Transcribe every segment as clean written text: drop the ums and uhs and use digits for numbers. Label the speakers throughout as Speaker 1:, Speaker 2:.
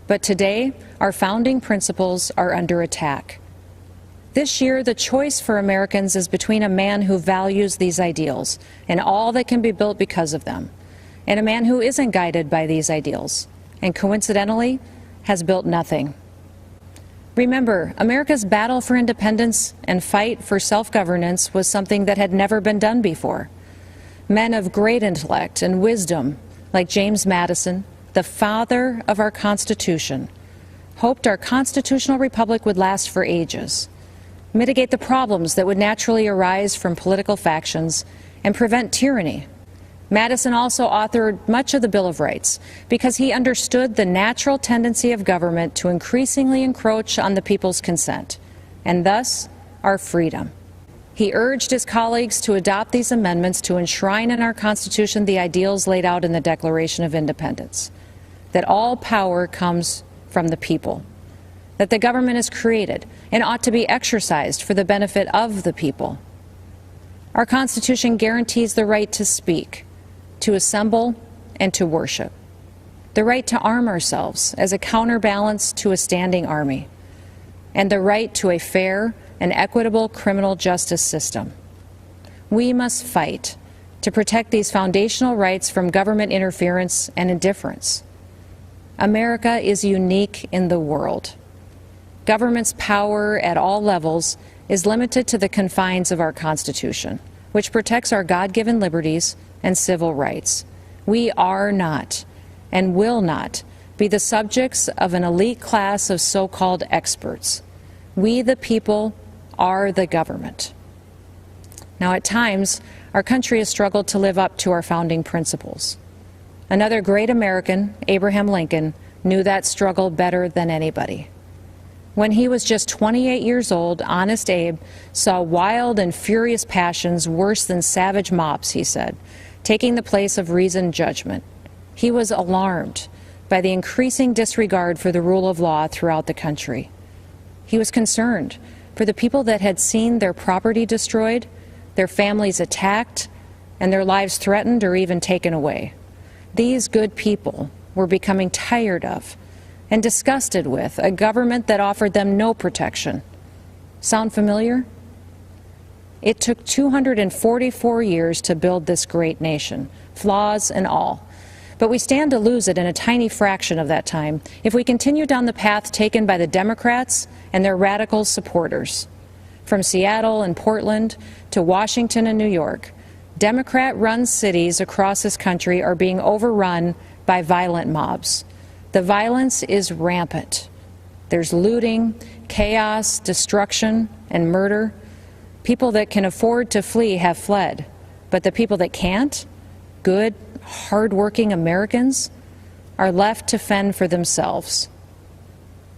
Speaker 1: But today, our founding principles are under attack. This year, the choice for Americans is between a man who values these ideals and all that can be built because of them, and a man who isn't guided by these ideals, and coincidentally, has built nothing. Remember, America's battle for independence and fight for self-governance was something that had never been done before. Men of great intellect and wisdom, like James Madison, the father of our Constitution, hoped our constitutional republic would last for ages, mitigate the problems that would naturally arise from political factions, and prevent tyranny. Madison also authored much of the Bill of Rights because he understood the natural tendency of government to increasingly encroach on the people's consent, and thus our freedom. He urged his colleagues to adopt these amendments to enshrine in our Constitution the ideals laid out in the Declaration of Independence, that all power comes from the people, that the government is created and ought to be exercised for the benefit of the people. Our Constitution guarantees the right to speak, to assemble, and to worship, the right to arm ourselves as a counterbalance to a standing army, and the right to a fair and equitable criminal justice system. We must fight to protect these foundational rights from government interference and indifference. America is unique in the world. Government's power at all levels is limited to the confines of our Constitution, which protects our God-given liberties and civil rights. We are not and will not be the subjects of an elite class of so-called experts. We, the people, are the government. Now, at times, our country has struggled to live up to our founding principles. Another great American, Abraham Lincoln, knew that struggle better than anybody. When he was just 28 years old, Honest Abe saw wild and furious passions worse than savage mobs, he said, taking the place of reasoned judgment. He was alarmed by the increasing disregard for the rule of law throughout the country. He was concerned for the people that had seen their property destroyed, their families attacked, and their lives threatened or even taken away. These good people were becoming tired of and disgusted with a government that offered them no protection. Sound familiar? It took 244 years to build this great nation, flaws and all. But we stand to lose it in a tiny fraction of that time if we continue down the path taken by the Democrats and their radical supporters. From Seattle and Portland to Washington and New York, Democrat-run cities across this country are being overrun by violent mobs. The violence is rampant. There's looting, chaos, destruction, and murder. People that can afford to flee have fled, but the people that can't, good, hard-working Americans, are left to fend for themselves.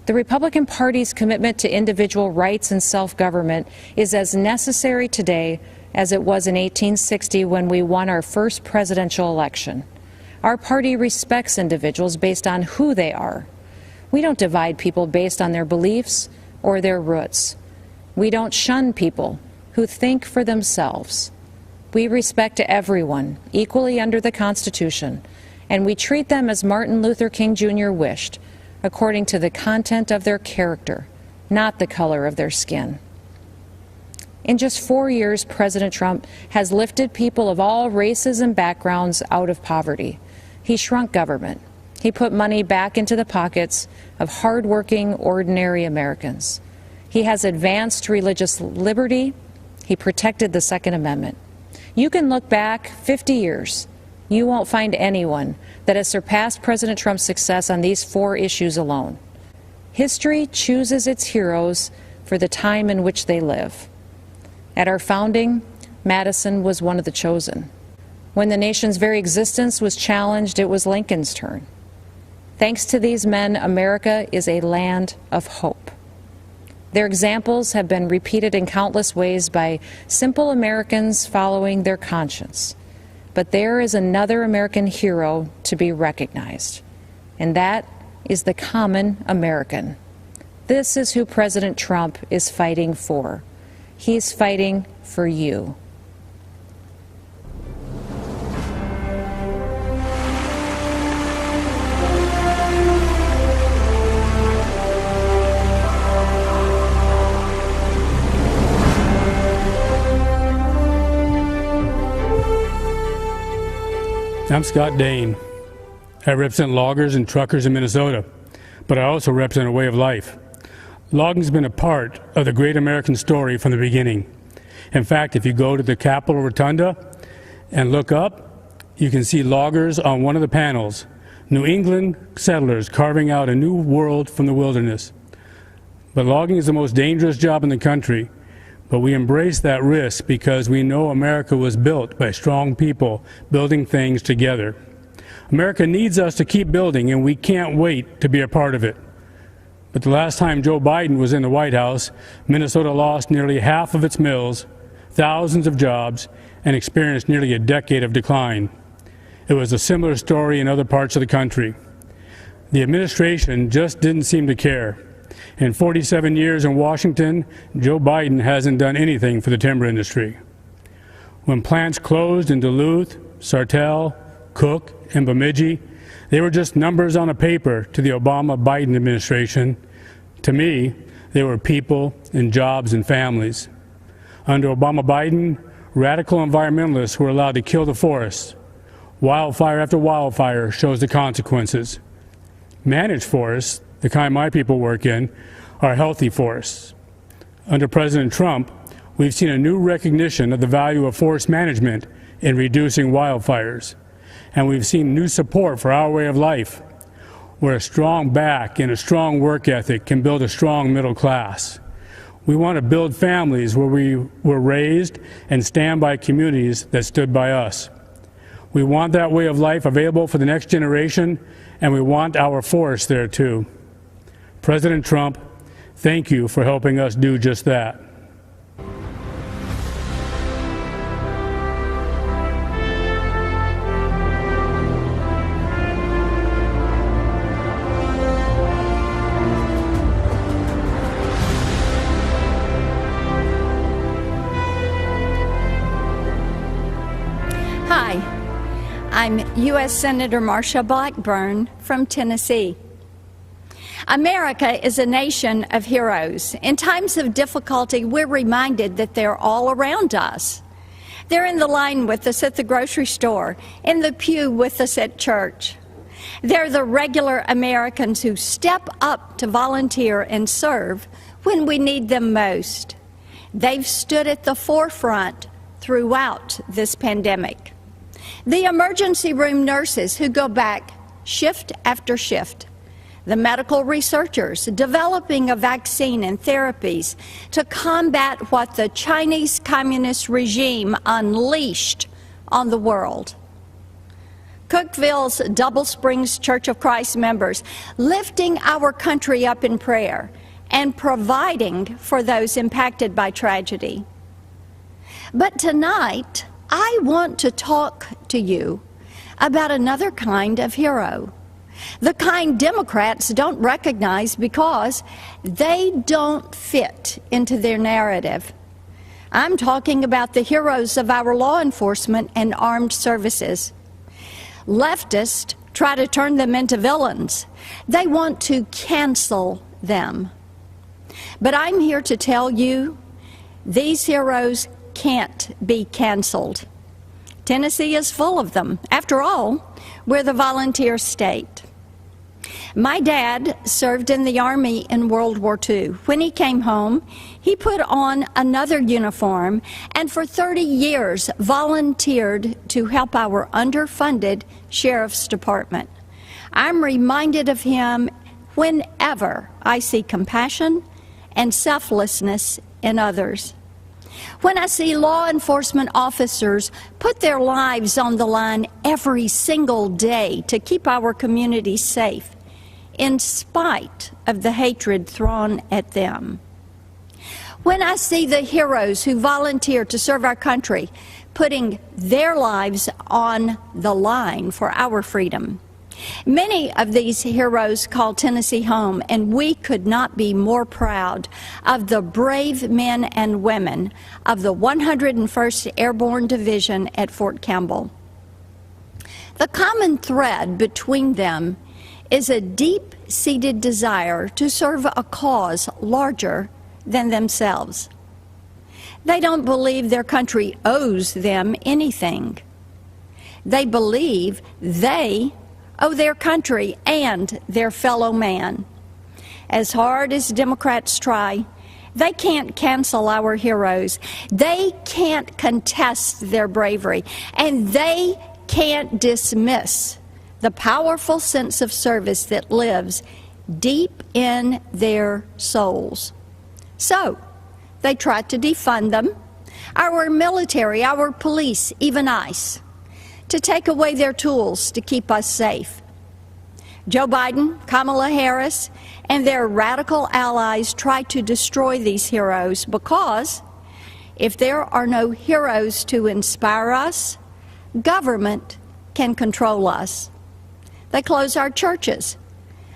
Speaker 1: The Republican Party's commitment to individual rights and self-government is as necessary today as it was in 1860 when we won our first presidential election. Our party respects individuals based on who they are. We don't divide people based on their beliefs or their roots. We don't shun people who think for themselves. We respect everyone equally under the Constitution, and we treat them as Martin Luther King Jr. wished, according to the content of their character, not the color of their skin. In just 4 years, President Trump has lifted people of all races and backgrounds out of poverty. He shrunk government. He put money back into the pockets of hardworking, ordinary Americans. He has advanced religious liberty. He protected the Second Amendment. You can look back 50 years. You won't find anyone that has surpassed President Trump's success on these 4 issues alone. History chooses its heroes for the time in which they live. At our founding, Madison was one of the chosen. When the nation's very existence was challenged, it was Lincoln's turn. Thanks to these men, America is a land of hope. Their examples have been repeated in countless ways by simple Americans following their conscience. But there is another American hero to be recognized, and that is the common American. This is who President Trump is fighting for. He's fighting for you.
Speaker 2: I'm Scott Dane. I represent loggers and truckers in Minnesota, but I also represent a way of life. Logging's been a part of the great American story from the beginning. In fact, if you go to the Capitol Rotunda and look up, you can see loggers on one of the panels, New England settlers carving out a new world from the wilderness. But logging is the most dangerous job in the country, but we embrace that risk because we know America was built by strong people building things together. America needs us to keep building, and we can't wait to be a part of it. But the last time Joe Biden was in the White House, Minnesota lost nearly half of its mills, thousands of jobs, and experienced nearly a decade of decline. It was a similar story in other parts of the country. The administration just didn't seem to care. In 47 years in Washington, Joe Biden hasn't done anything for the timber industry. When plants closed in Duluth, Sartell, Cook, and Bemidji, they were just numbers on a paper to the Obama-Biden administration. To me, they were people and jobs and families. Under Obama-Biden, radical environmentalists were allowed to kill the forests. Wildfire after wildfire shows the consequences. Managed forests, the kind my people work in, are healthy forests. Under President Trump, we've seen a new recognition of the value of forest management in reducing wildfires. And we've seen new support for our way of life, where a strong back and a strong work ethic can build a strong middle class. We want to build families where we were raised and stand by communities that stood by us. We want that way of life available for the next generation, and we want our forests there too. President Trump, thank you for helping us do just that.
Speaker 3: Hi, I'm U.S. Senator Marsha Blackburn from Tennessee. America is a nation of heroes. In times of difficulty, we're reminded that they're all around us. They're in the line with us at the grocery store, in the pew with us at church. They're the regular Americans who step up to volunteer and serve when we need them most. They've stood at the forefront throughout this pandemic. The emergency room nurses who go back shift after shift. The medical researchers developing a vaccine and therapies to combat what the Chinese Communist regime unleashed on the world. Cookeville's Double Springs Church of Christ members lifting our country up in prayer and providing for those impacted by tragedy. But tonight, I want to talk to you about another kind of hero. The kind Democrats don't recognize because they don't fit into their narrative. I'm talking about the heroes of our law enforcement and armed services. Leftists try to turn them into villains. They want to cancel them. But I'm here to tell you, these heroes can't be canceled. Tennessee is full of them. After all, we're the volunteer state. My dad served in the Army in World War II. When he came home, he put on another uniform and for 30 years volunteered to help our underfunded Sheriff's Department. I'm reminded of him whenever I see compassion and selflessness in others. When I see law enforcement officers put their lives on the line every single day to keep our communities safe, in spite of the hatred thrown at them. When I see the heroes who volunteer to serve our country, putting their lives on the line for our freedom. Many of these heroes call Tennessee home, and we could not be more proud of the brave men and women of the 101st Airborne Division at Fort Campbell. The common thread between them is a deep-seated desire to serve a cause larger than themselves. They don't believe their country owes them anything. They believe they owe their country and their fellow man. As hard as Democrats try, they can't cancel our heroes. They can't contest their bravery, and they can't dismiss the powerful sense of service that lives deep in their souls. So, they try to defund them, our military, our police, even ICE, to take away their tools to keep us safe. Joe Biden, Kamala Harris, and their radical allies try to destroy these heroes because if there are no heroes to inspire us, government can control us. They close our churches,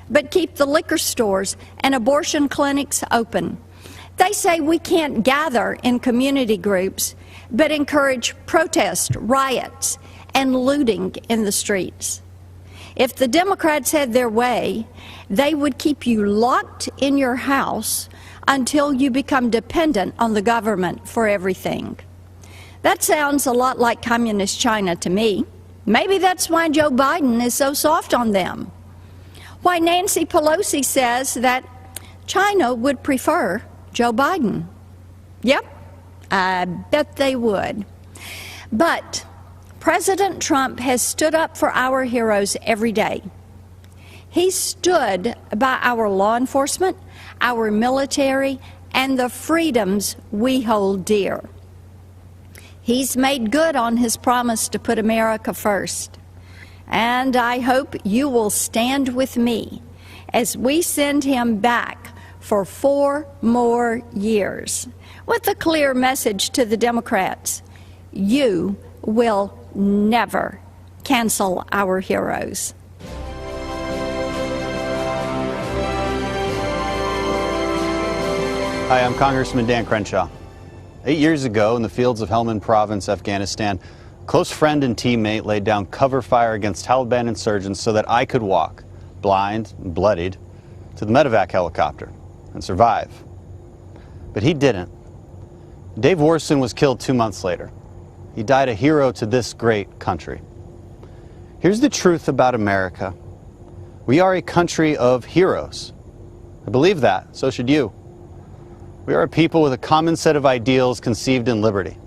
Speaker 3: but keep the liquor stores and abortion clinics open. They say we can't gather in community groups, but encourage protest, riots, and looting in the streets. If the Democrats had their way, they would keep you locked in your house until you become dependent on the government for everything. That sounds a lot like communist China to me. Maybe that's why Joe Biden is so soft on them. Why Nancy Pelosi says that China would prefer Joe Biden. Yep, I bet they would. But President Trump has stood up for our heroes every day. He stood by our law enforcement, our military, and the freedoms we hold dear. He's made good on his promise to put America first. And I hope you will stand with me as we send him back for 4 more years with a clear message to the Democrats. You will never cancel our heroes.
Speaker 4: Hi, I'm Congressman Dan Crenshaw. 8 years ago, in the fields of Helmand Province, Afghanistan, a close friend and teammate laid down cover fire against Taliban insurgents so that I could walk, blind and bloodied, to the medevac helicopter and survive. But he didn't. Dave Warson was killed 2 months later. He died a hero to this great country. Here's the truth about America. We are a country of heroes. I believe that, so should you. We are a people with a common set of ideals conceived in liberty.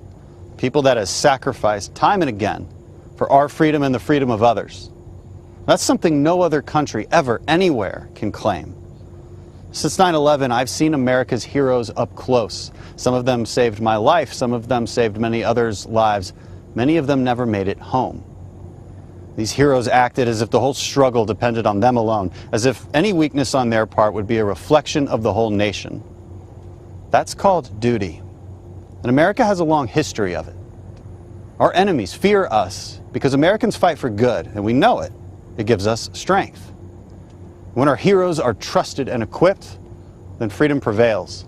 Speaker 4: People that has sacrificed time and again for our freedom and the freedom of others. That's something no other country ever, anywhere, can claim. Since 9/11, I've seen America's heroes up close. Some of them saved my life, some of them saved many others' lives. Many of them never made it home. These heroes acted as if the whole struggle depended on them alone, as if any weakness on their part would be a reflection of the whole nation. That's called duty. And America has a long history of it. Our enemies fear us because Americans fight for good, and we know it. It gives us strength. When our heroes are trusted and equipped, then freedom prevails.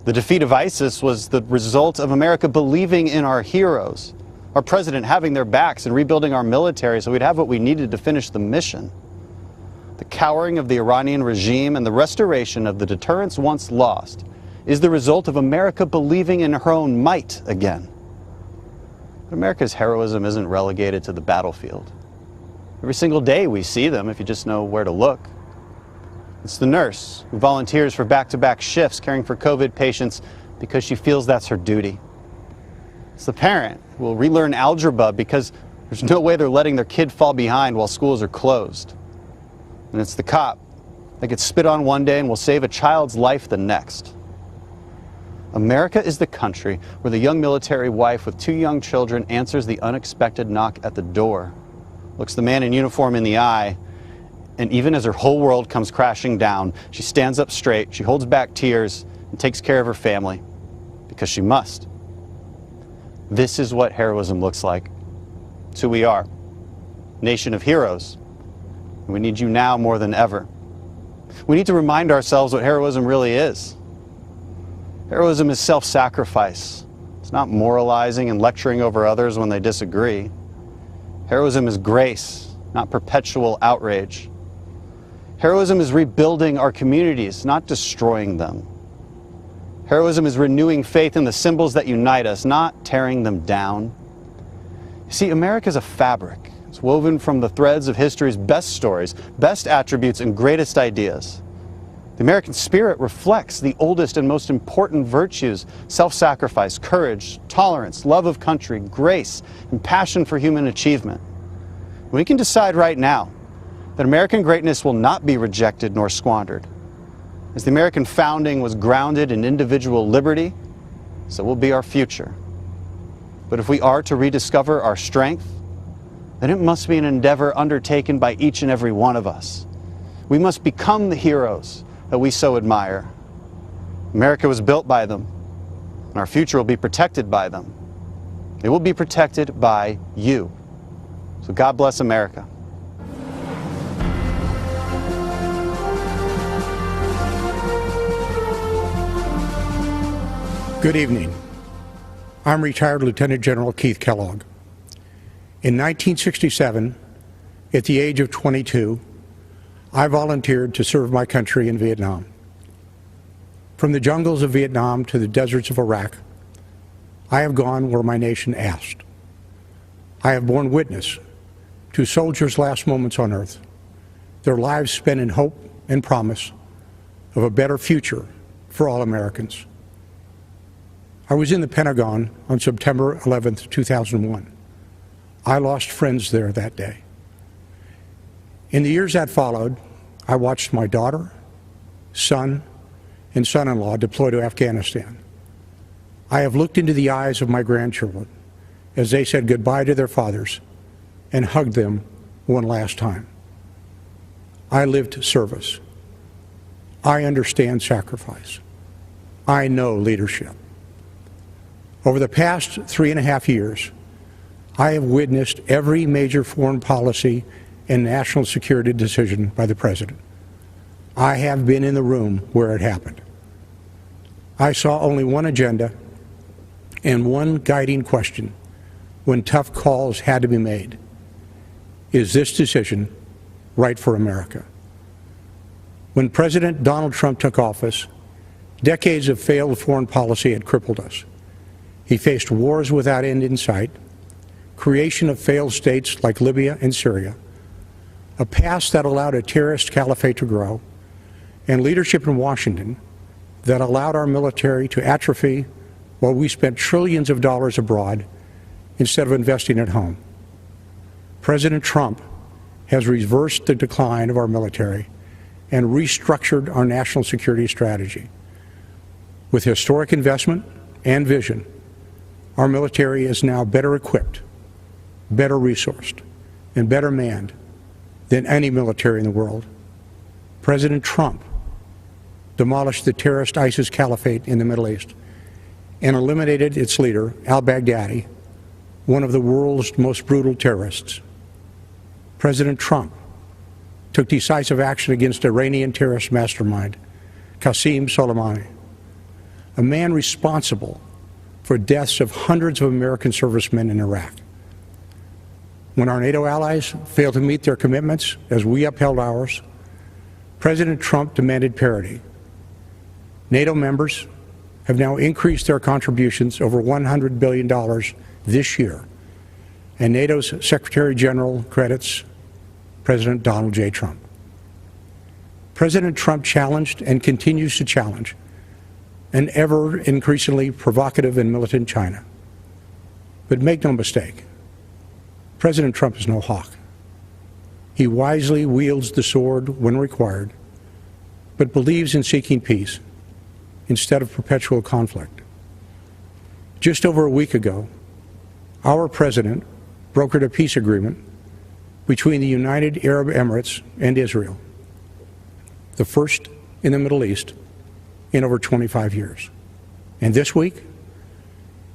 Speaker 4: The defeat of ISIS was the result of America believing in our heroes, our president having their backs and rebuilding our military so we'd have what we needed to finish the mission. The cowering of the Iranian regime and the restoration of the deterrence once lost is the result of America believing in her own might again. But America's heroism isn't relegated to the battlefield. Every single day we see them if you just know where to look. It's the nurse who volunteers for back-to-back shifts caring for COVID patients because she feels that's her duty. It's the parent who will relearn algebra because there's no way they're letting their kid fall behind while schools are closed. And it's the cop that gets spit on one day and will save a child's life the next. America is the country where the young military wife with 2 young children answers the unexpected knock at the door, looks the man in uniform in the eye, and even as her whole world comes crashing down, she stands up straight, she holds back tears, and takes care of her family, because she must. This is what heroism looks like. It's who we are. Nation of heroes. And we need you now more than ever. We need to remind ourselves what heroism really is. Heroism is self-sacrifice. It's not moralizing and lecturing over others when they disagree. Heroism is grace, not perpetual outrage. Heroism is rebuilding our communities, not destroying them. Heroism is renewing faith in the symbols that unite us, not tearing them down. See, America is a fabric. It's woven from the threads of history's best stories, best attributes, and greatest ideas. The American spirit reflects the oldest and most important virtues: self-sacrifice, courage, tolerance, love of country, grace, and passion for human achievement. We can decide right now that American greatness will not be rejected nor squandered. As the American founding was grounded in individual liberty, so will be our future. But if we are to rediscover our strength, then it must be an endeavor undertaken by each and every one of us. We must become the heroes that we so admire. America was built by them, and our future will be protected by them. It will be protected by you. So God bless America.
Speaker 5: Good evening. I'm retired Lieutenant General Keith Kellogg. In 1967, at the age of 22, I volunteered to serve my country in Vietnam. From the jungles of Vietnam to the deserts of Iraq, I have gone where my nation asked. I have borne witness to soldiers' last moments on earth, their lives spent in hope and promise of a better future for all Americans. I was in the Pentagon on September 11th, 2001. I lost friends there that day. In the years that followed, I watched my daughter, son, and son-in-law deploy to Afghanistan. I have looked into the eyes of my grandchildren as they said goodbye to their fathers and hugged them one last time. I lived service. I understand sacrifice. I know leadership. Over the past 3.5 years, I have witnessed every major foreign policy and national security decision by the President. I have been in the room where it happened. I saw only one agenda and one guiding question when tough calls had to be made. Is this decision right for America? When President Donald Trump took office, decades of failed foreign policy had crippled us. He faced wars without end in sight, creation of failed states like Libya and Syria, a past that allowed a terrorist caliphate to grow, and leadership in Washington that allowed our military to atrophy while we spent trillions of dollars abroad instead of investing at home. President Trump has reversed the decline of our military and restructured our national security strategy. With historic investment and vision, our military is now better equipped, better resourced, and better manned than any military in the world. President Trump demolished the terrorist ISIS caliphate in the Middle East and eliminated its leader, al-Baghdadi, one of the world's most brutal terrorists. President Trump took decisive action against Iranian terrorist mastermind, Qasem Soleimani, a man responsible for deaths of hundreds of American servicemen in Iraq. When our NATO allies failed to meet their commitments as we upheld ours, President Trump demanded parity. NATO members have now increased their contributions over $100 billion this year, and NATO's Secretary General credits President Donald J. Trump. President Trump challenged and continues to challenge an ever increasingly provocative and militant China. But make no mistake, President Trump is no hawk. He wisely wields the sword when required, but believes in seeking peace instead of perpetual conflict. Just over a week ago, our president brokered a peace agreement between the United Arab Emirates and Israel, the first in the Middle East in over 25 years. And this week,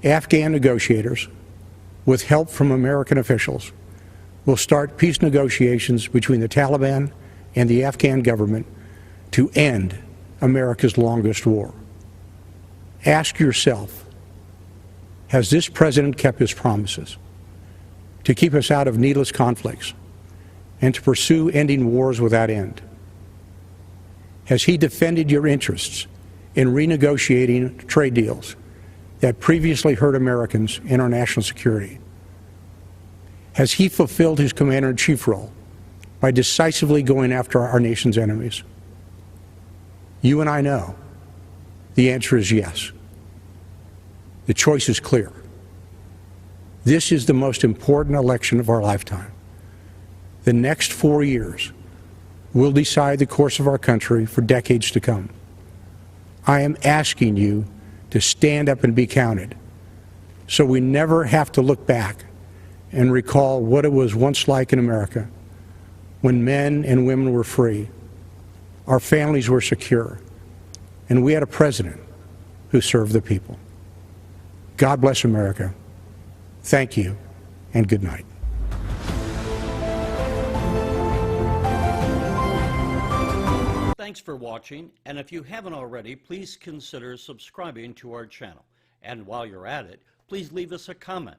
Speaker 5: Afghan negotiators, with help from American officials, will start peace negotiations between the Taliban and the Afghan government to end America's longest war. Ask yourself, has this president kept his promises to keep us out of needless conflicts and to pursue ending wars without end? Has he defended your interests in renegotiating trade deals that previously hurt Americans and our national security? has he fulfilled his commander-in-chief role by decisively going after our nation's enemies? You and I know the answer is yes. The choice is clear. This is the most important election of our lifetime. The next 4 years will decide the course of our country for decades to come. I am asking you to stand up and be counted, so we never have to look back and recall what it was once like in America, when men and women were free, our families were secure, and we had a president who served the people. God bless America. Thank you, and good night.
Speaker 6: Thanks for watching, and if you haven't already, please consider subscribing to our channel. And while you're at it, please leave us a comment.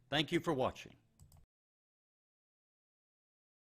Speaker 6: Thank you for watching.